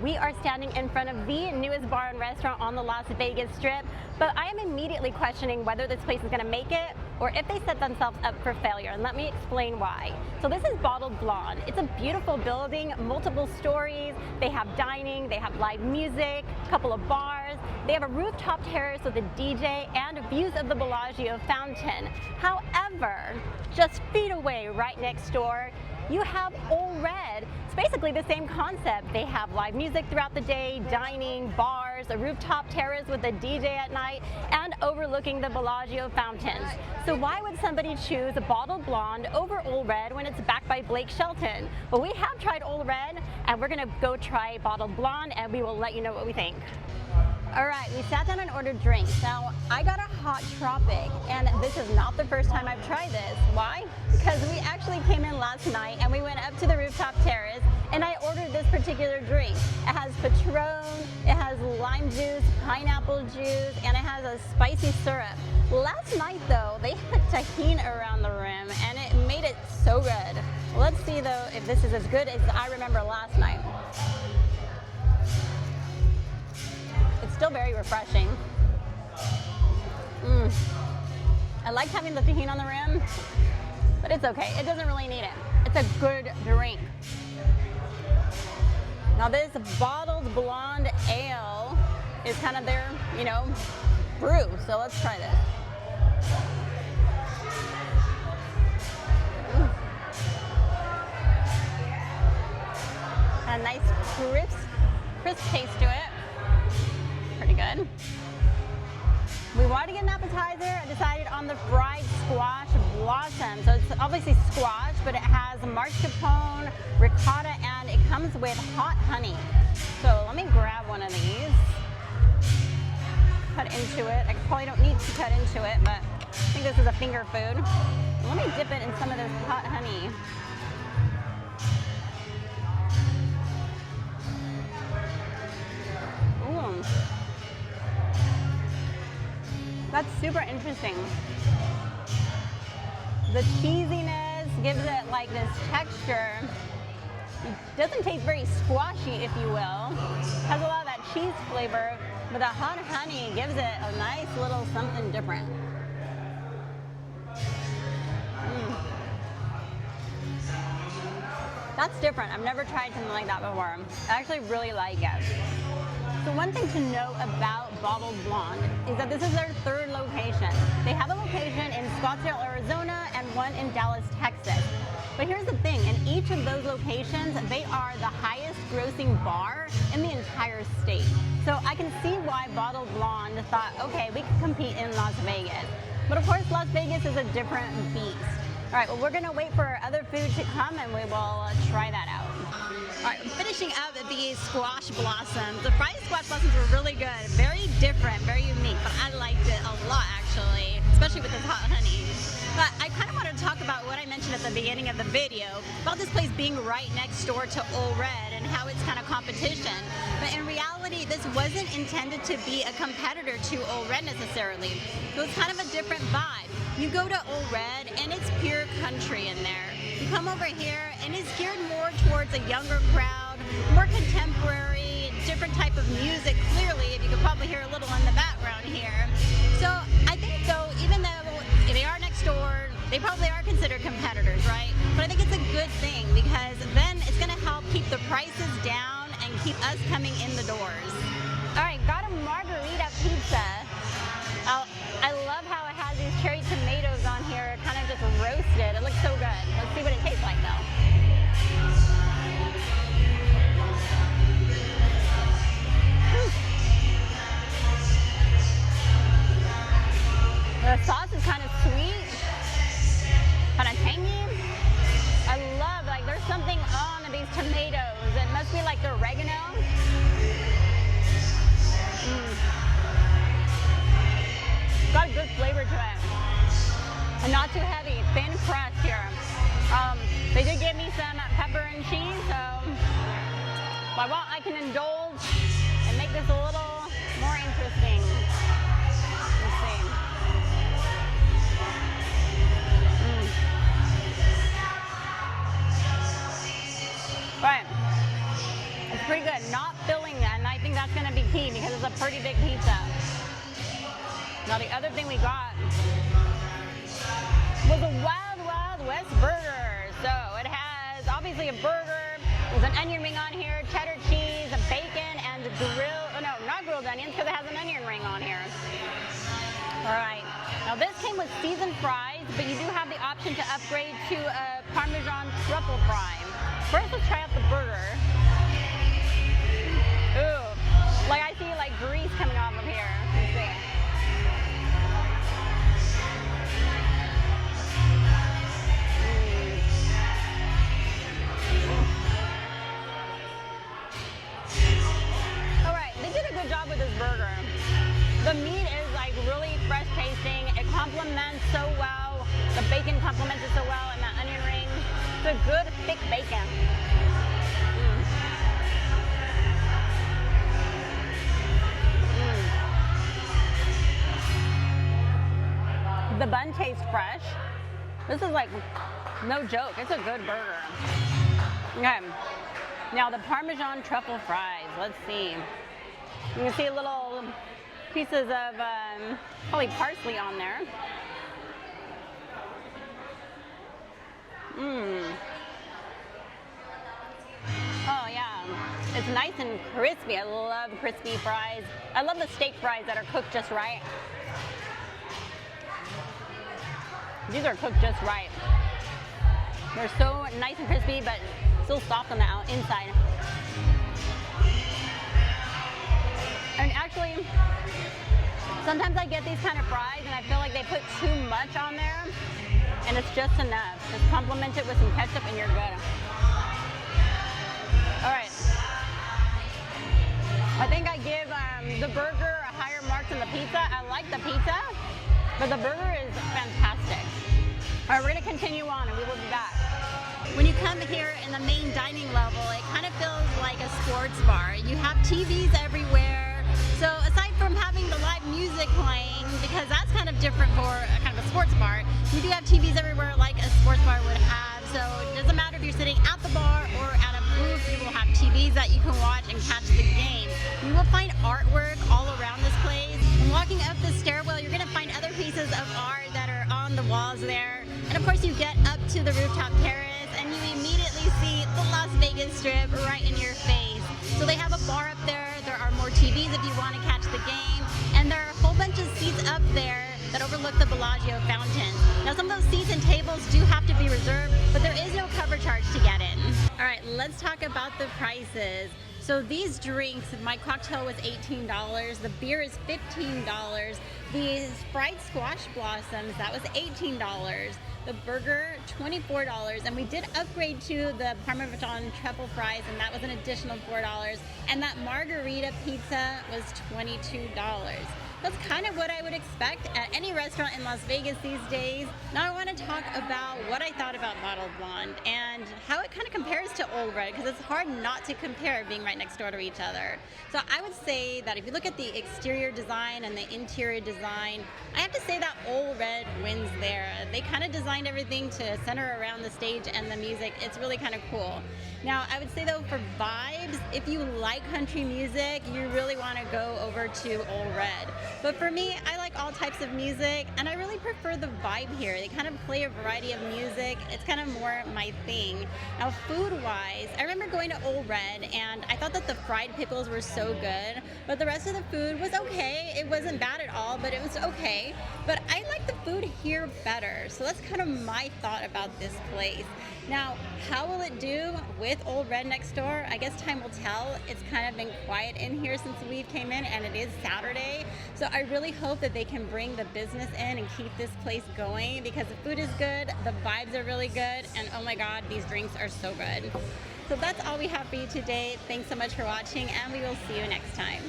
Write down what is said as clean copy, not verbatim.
We are standing in front of the newest bar and restaurant on the Las Vegas Strip, but I am immediately questioning whether this place is going to make it or if they set themselves up for failure, and let me explain why. So this is Bottled Blonde. It's a beautiful building, multiple stories. They have dining, they have live music, a couple of bars. They have a rooftop terrace with a DJ and views of the Bellagio fountain. However, just feet away right next door, you have Ole Red. It's basically the same concept. They have live music throughout the day, dining, bars, a rooftop terrace with a DJ at night, and overlooking the Bellagio fountains. So why would somebody choose a Bottled Blonde over Ole Red when it's backed by Blake Shelton? Well, we have tried Ole Red, and we're gonna go try Bottled Blonde, and we will let you know what we think. All right, we sat down and ordered drinks. Now, I got a hot tropic, and this is not the first time I've tried this. Why? Because we actually came in last night and we went up to the rooftop terrace and I ordered this particular drink. It has Patron, it has lime juice, pineapple juice, and it has a spicy syrup. Last night though, they put tahini around the rim and it made it so good. Let's see though if this is as good as I remember last night. It's still very refreshing. I like having the tahini on the rim, but it's okay. It doesn't really need it. It's a good drink. Now this Bottled Blonde Ale is kind of their, brew. So let's try this. A nice crisp taste to it. Pretty good. We wanted to get an appetizer. I decided on the fried squash blossom. So it's obviously squash, but it has mascarpone, ricotta, and it comes with hot honey. So let me grab one of these. Cut into it. I probably don't need to cut into it, but I think this is a finger food. Let me dip it in some of this hot honey. Ooh. That's super interesting. The cheesiness gives it like this texture. It doesn't taste very squashy, if you will. It has a lot of that cheese flavor, but the hot honey gives it a nice little something different. That's different. I've never tried something like that before. I actually really like it. So one thing to know about Bottled Blonde is that this is their third location. They have a location in Scottsdale, Arizona, and one in Dallas, Texas. But here's the thing, in each of those locations, they are the highest grossing bar in the entire state. So I can see why Bottled Blonde thought, okay, we can compete in Las Vegas. But of course, Las Vegas is a different beast. All right, well, we're gonna wait for other food to come and we will try that out. All right, finishing up the squash blossoms. The fried squash blossoms were really good, very different, very unique, but I liked it a lot actually, especially with this hot honey. But I kind of want to talk about what I mentioned at the beginning of the video about this place being right next door to Ole Red and how it's kind of competition. But in reality, this wasn't intended to be a competitor to Ole Red necessarily. It was kind of a different vibe. You go to Ole Red and it's pure country in there. You come over here and it's geared more towards a younger crowd, more contemporary, different type of music, clearly, if you could probably hear a little in the background here. So I think though, even though they are next door, they probably are considered competitors, right? But I think it's a good thing because then it's gonna help keep the prices down and keep us coming in the doors. All right, got a margarita pizza. I love how it has these cherry tomatoes on here, kind of just roasted. It looks so good. Let's see what it tastes like though. The sauce is kind of sweet, kind of tangy. I love, there's something on these tomatoes. It must be like the oregano. Got a good flavor to it. And not too heavy, thin crust here. They did give me some pepper and cheese, so if I want, I can indulge and make this a little more interesting. Let's see. Right. It's pretty good. Not filling, and I think that's gonna be key because it's a pretty big pizza. Now the other thing we got was a Wild Wild West burger. So it has obviously a burger, there's an onion ring on here, cheddar cheese, a bacon, and not grilled onions because it has an onion ring on here. All right, now this came with seasoned fries, but you do have the option to upgrade to a Parmesan truffle fry. First, let's try out the burger. Ooh, like I see like grease coming off of here. Let's see. All right, they did a good job with this burger. The meat is like really fresh tasting. It complements so well. The bacon complements it so well, and that onion ring. It's a good thick bacon. The bun tastes fresh. This is like no joke. It's a good burger. Okay. Now the Parmesan truffle fries. Let's see. You can see little pieces of probably parsley on there. Oh yeah, it's nice and crispy. I love crispy fries. I love the steak fries that are cooked just right. These are cooked just right. They're so nice and crispy, but still soft on the inside. And actually, sometimes I get these kind of fries and I feel like they put too much on there, and it's just enough. Just complement it with some ketchup and you're good. All right. I think I give the burger a higher mark than the pizza. I like the pizza, but the burger is fantastic. All right, we're gonna continue on and we will be back. When you come here in the main dining level, it kind of feels like a sports bar. You have TVs everywhere. So aside from having the live music playing, because that's kind of different for a kind of a sports bar, you do have TVs everywhere like a sports bar would have. So it doesn't matter if you're sitting at the bar or at a booth, you will have TVs that you can watch and catch the game. You will find artwork all around this place. And walking up the stairwell, you're gonna find other pieces of art that are on the walls there. And of course you get up to the rooftop terrace and you immediately see the Las Vegas Strip right in your face. So they have a bar up there. There are more TVs if you want to catch the game. And there are a whole bunch of seats up there that overlook the Bellagio fountain. Now some of those seats and tables do have to be reserved, but there is no cover charge to get in. All right, let's talk about the prices. So these drinks, my cocktail was $18, the beer is $15, the Sprite Squash Blossoms, that was $18, the burger, $24, and we did upgrade to the Parmesan truffle fries, and that was an additional $4, and that margarita pizza was $22. That's kind of what I would expect at any restaurant in Las Vegas these days. Now I want to talk about what I thought about Bottled Blonde and how it kind of compares to Old Red, because it's hard not to compare being right next door to each other. So I would say that if you look at the exterior design and the interior design, I have to say that Old Red wins there. They kind of designed everything to center around the stage and the music. It's really kind of cool. Now I would say though, for vibes, if you like country music, you really want to go over to Old Red. But for me, I like all types of music, and I really prefer the vibe here. They kind of play a variety of music. It's kind of more my thing. Now, food-wise, I remember going to Old Red, and I thought that the fried pickles were so good, but the rest of the food was okay. It wasn't bad at all, but it was okay. But I like the food here better, so that's kind of my thought about this place. Now, how will it do with Old Red next door? I guess time will tell. It's kind of been quiet in here since we came in, and it is Saturday. So I really hope that they can bring the business in and keep this place going, because the food is good, the vibes are really good, and oh my God, these drinks are so good. So that's all we have for you today. Thanks so much for watching, and we will see you next time.